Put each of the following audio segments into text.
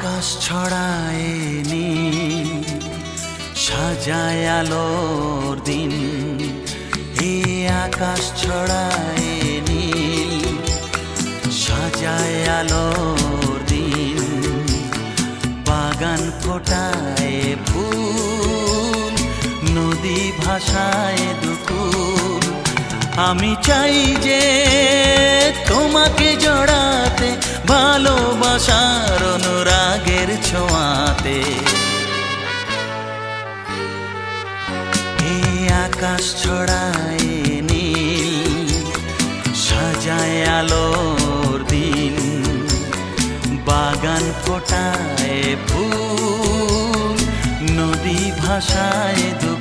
আকাশ ছড়ায় নীল, সাজায় আলোর দিন। এই আকাশ ছড়ায় নীল, সাজায় আলোর দিন। বাগান ফোটায় ফুল, নদী ভাসায় দুকুল। আমি চাই যে তোমাকে জড়াতে, ভালোবাসার অনুরাগের ছোঁয়াতে। এই আকাশ ছড়ায় নীল, সাজায় আলোর দিন। বাগান ফোটায় ফুল, নদী ভাসায় দুকুল।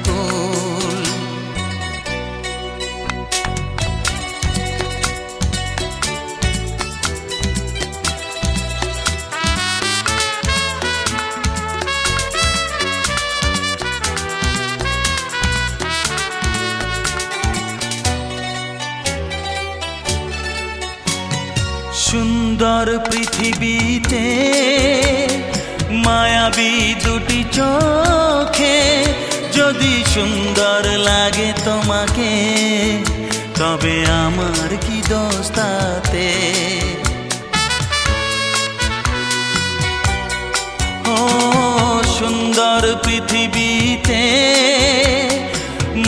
সুন্দর পৃথিবীতে মায়াবী দুটি চোখে, যদি সুন্দর লাগে তোমাকে, তবে আমার কি দোষ তাতে? ও সুন্দর পৃথিবীতে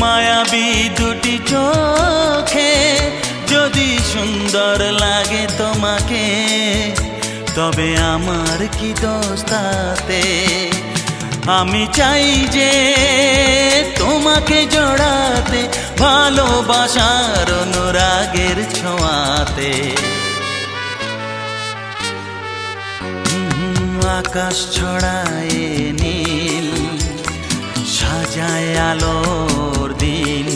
মায়াবী দুটি চোখে, যদি সুন্দর লাগে তোমাকে, তবে আমার কি দোষ তাতে? আমি চাই যে তোমাকে জড়াতে, ভালোবাসার অনুরাগের ছোঁয়াতে। আকাশ ছড়ায় নীল, সাজায় আলোর দিন।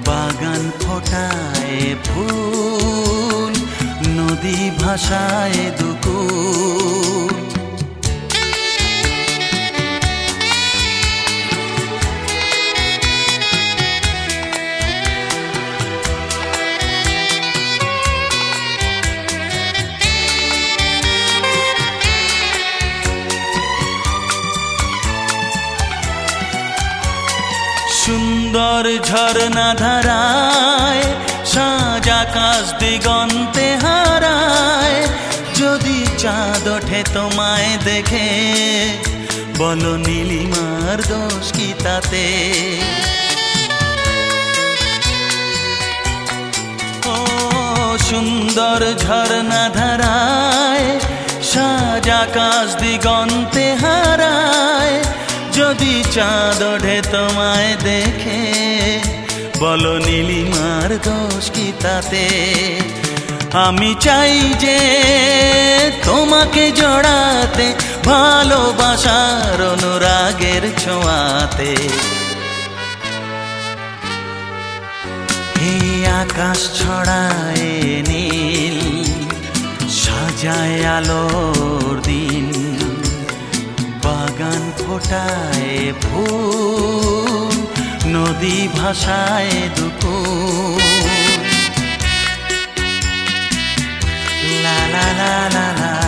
বাগান ফোটায় ফুল, নদী ভাসায় দুকুল। সুন্দর ঝরনা ধারায়, সাজ আকাশ দিগন্তে হারায়। যদি চাঁদ ওঠে তোমায় দেখে, বলো নীলিমার দোষ কি তাতে? ও সুন্দর ঝরনা ধারায়, সাজ আকাশ দিগন্তে হারায়। যদি চাঁদ ওঠে তোমায় দেখে, বলো নীলিমার দোষ কি তাতে? আমি চাই যে তোমাকে জড়াতে, ভালোবাসার অনুরাগের ছোঁয়াতে। এই আকাশ ছড়ায় নীল, সাজায় আলোর দিন। বাগান ফোটায় ফুল, নদী ভাসায় দুকুল। লা লা লা লা লা।